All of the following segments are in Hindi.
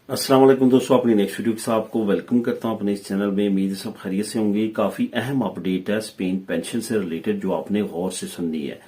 अस्सलाम वालेकुम दोस्तों, अपनी नेक्स्ट वीडियो के साथ आपको वेलकम करता हूं अपने इस चैनल में। उम्मीद है सब खैरियत से होंगे। काफी अहम अपडेट है स्पेन पेंशन से रिलेटेड जो आपने गौर से सुननी है,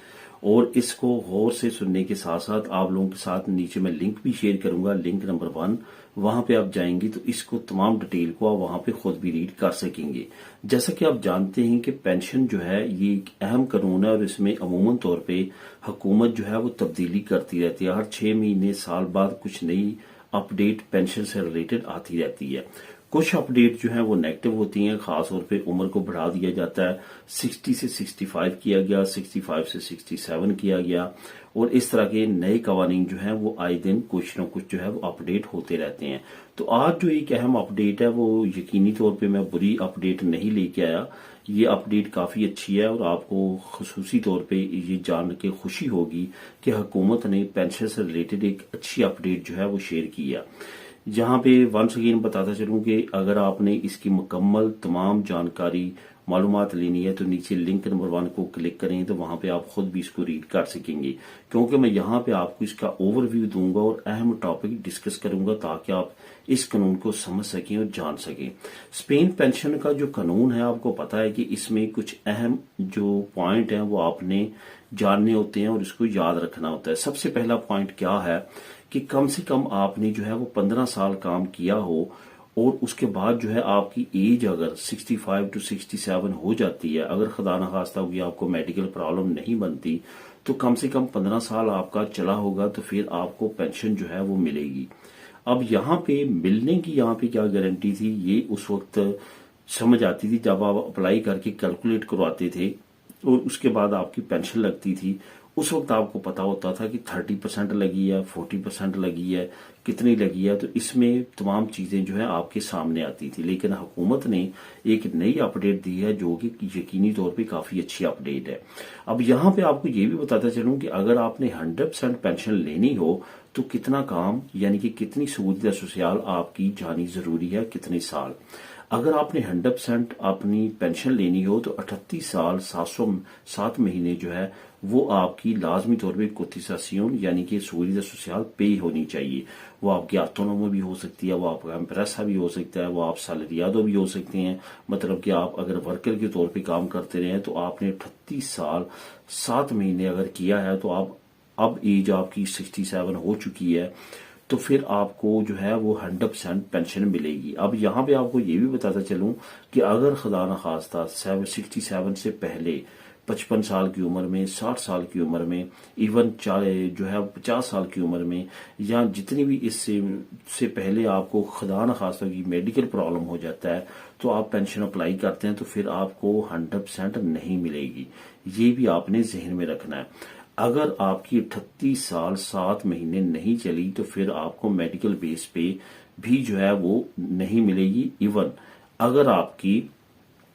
और इसको गौर से सुनने के साथ साथ आप लोगों के साथ नीचे मैं लिंक भी शेयर करूंगा। लिंक नंबर 1, वहां पे आप जाएंगे तो इसको तमाम डिटेल को आप वहां पे खुद भी रीड कर सकेंगे। जैसा कि आप जानते हैं कि पेंशन जो है ये एक अहम कानून है, और इसमें अमूमन तौर पे हुकूमत जो है वो तब्दीली करती रहती है। हर 6 महीने साल बाद कुछ नई अपडेट पेंशन से रिलेटेड आती रहती है। कुछ अपडेट जो है वो नेगेटिव होती हैं, खास तौर पे उम्र को बढ़ा दिया जाता है। 60 से 65 किया गया, 65 से 67 किया गया, और इस तरह के नए कवानीन जो है वो आए दिन कुछ न कुछ जो है वो अपडेट होते रहते हैं। तो आज जो एक अहम अपडेट है वो यकीनी तौर पे मैं बुरी अपडेट नहीं लेके आया। ये अपडेट काफी अच्छी है, और आपको खुसूसी तौर पे ये जान के खुशी होगी कि हुकूमत ने पेंशन से रिलेटेड एक अच्छी अपडेट जो है वो शेयर की है। जहां पे वंस अगेन बताता चलूं कि अगर आपने इसकी मुकम्मल तमाम जानकारी मालूमात लेनी है तो नीचे लिंक नंबर 1 को क्लिक करें, तो वहां पे आप खुद भी इसको रीड कर सकेंगे, क्योंकि मैं यहां पे आपको इसका ओवरव्यू दूंगा और अहम टॉपिक डिस्कस करूंगा ताकि आप इस कानून को समझ सकें और जान सकें। स्पेन पेंशन का जो कानून है, आपको पता है कि इसमें कुछ अहम जो पॉइंट हैं वो आपने जानने होते हैं और इसको याद रखना होता है। सबसे पहला पॉइंट क्या है कि कम से कम आपने जो है वो 15 साल काम किया हो, और उसके बाद जो है आपकी एज अगर 65 टू 67 हो जाती है, अगर खुदा न खास्ता हुई आपको मेडिकल प्रॉब्लम नहीं बनती, तो कम से कम 15 साल आपका चला होगा, तो फिर आपको पेंशन जो है वो मिलेगी। अब यहाँ पे मिलने की यहाँ पे क्या गारंटी थी, ये उस वक्त समझ आती थी जब आप अप्लाई करके कैलकुलेट करवाते थे और उसके बाद आपकी पेंशन लगती थी। उस वक्त आपको पता होता था कि 30% लगी है, 40% लगी है, कितनी लगी है, तो इसमें तमाम चीजें जो है आपके सामने आती थी। लेकिन हुकूमत ने एक नई अपडेट दी है जो कि यकीनी तौर पे काफी अच्छी अपडेट है। अब यहाँ पे आपको ये भी बताता चलूं कि अगर आपने 100% पेंशन लेनी हो तो कितना काम यानी कि कितनी सहूलियत सोशल आपकी जानी जरूरी है, कितने साल। अगर आपने 100% अपनी पेंशन लेनी हो तो 38 साल 707 महीने जो है वो आपकी लाजमी तौर पर कोटिजासियोन यानी कि सहूलियत सोशल पे होनी चाहिए। वो आपकी ऑटोनोमो भी हो सकती है, वो आपका एम्प्रेसा भी हो सकता है, वो आप सैलरियादो भी हो सकते हैं। मतलब कि आप अगर वर्कर के तौर पे काम करते रहे तो आपने 38 साल 7 महीने अगर किया है, तो आप अब एज आपकी 67 हो चुकी है, तो फिर आपको जो है वो 100% पेंशन मिलेगी। अब यहाँ पे आपको ये भी बताता चलूं कि अगर खुदा न खास्ता 67 से पहले 55 साल की उम्र में, 60 साल की उम्र में, इवन जो है 50 साल की उम्र में, या जितनी भी इससे से पहले आपको खुदा न खास्ता की मेडिकल प्रॉब्लम हो जाता है, तो आप पेंशन अप्लाई करते हैं, तो फिर आपको 100% नहीं मिलेगी। ये भी आपने जहन में रखना है। अगर आपकी 38 साल 7 महीने नहीं चली तो फिर आपको मेडिकल बेस पे भी जो है वो नहीं मिलेगी। इवन अगर आपकी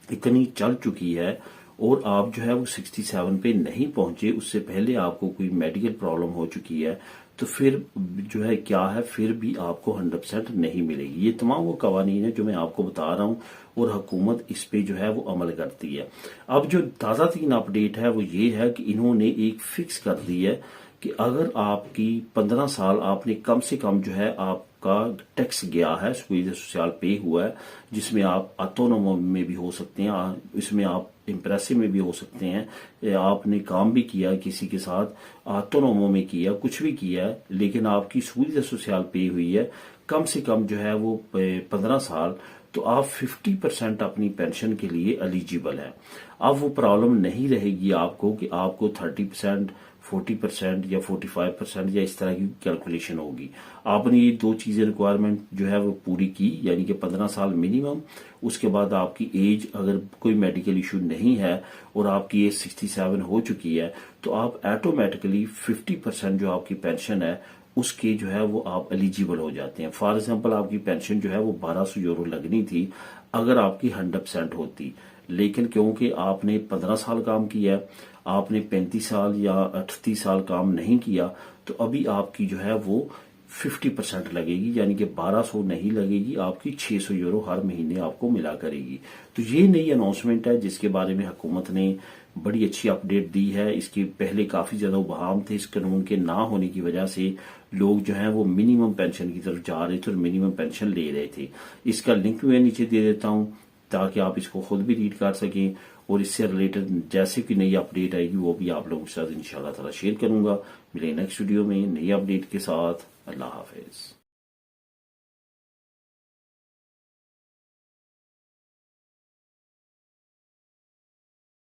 इतनी चल चुकी है और आप जो है वो 67 पे नहीं पहुंचे, उससे पहले आपको कोई मेडिकल प्रॉब्लम हो चुकी है, तो फिर जो है क्या है, फिर भी आपको 100% नहीं मिलेगी। ये तमाम वो कवानीन है जो मैं आपको बता रहा हूं, और हुकूमत इस पे जो है वो अमल करती है। अब जो ताज़ा तीन अपडेट है वो ये है कि इन्होंने एक फिक्स कर दी है कि अगर आपकी 15 साल आपने कम से कम जो है आपका टैक्स गया है, सोशल पे हुआ है, जिसमें आप ऑटोनोमो में भी हो सकते हैं, इसमें आप इम्प्रेसिव में भी हो सकते हैं, आपने काम भी किया किसी के साथ, ऑटोनोमो में किया, कुछ भी किया है, लेकिन आपकी सहूलियत सोशल पे हुई है कम से कम जो है वो 15 साल, तो आप 50% अपनी पेंशन के लिए एलिजिबल है। अब वो प्रॉब्लम नहीं रहेगी आपको कि आपको 30%, 40% या 45% या इस तरह की कैलकुलेशन होगी। आपने ये दो चीजें रिक्वायरमेंट जो है वो पूरी की, यानी कि 15 साल मिनिमम, उसके बाद आपकी एज अगर कोई मेडिकल इशू नहीं है और आपकी एज 67 हो चुकी है, तो आप ऑटोमेटिकली 50% जो आपकी पेंशन है उसके जो है वो आप एलिजिबल हो जाते हैं। फॉर एग्जांपल आपकी पेंशन जो है वो 1200 यूरो लगनी थी अगर आपकी 100% होती, लेकिन क्योंकि आपने 15 साल काम किया है, आपने 35 साल या 38 साल काम नहीं किया, तो अभी आपकी जो है वो 50% लगेगी, यानी कि 1200 नहीं लगेगी, आपकी 600 यूरो हर महीने आपको मिला करेगी। तो ये नई अनाउंसमेंट है जिसके बारे में हुकूमत ने बड़ी अच्छी अपडेट दी है। इसके पहले काफी ज्यादा उबहम थे, इस कानून के ना होने की वजह से लोग जो हैं वो मिनिमम पेंशन की तरफ जा रहे थे और मिनिमम पेंशन ले रहे थे। इसका लिंक मैं नीचे दे देता हूं ताकि आप इसको खुद भी रीड कर सकें, और इससे रिलेटेड जैसे कि नई अपडेट आएगी वो भी आप लोगों के साथ इंशाल्लाह ताला शेयर करूंगा। मिले नेक्स्ट वीडियो में नई अपडेट के साथ। अल्लाह हाफिज।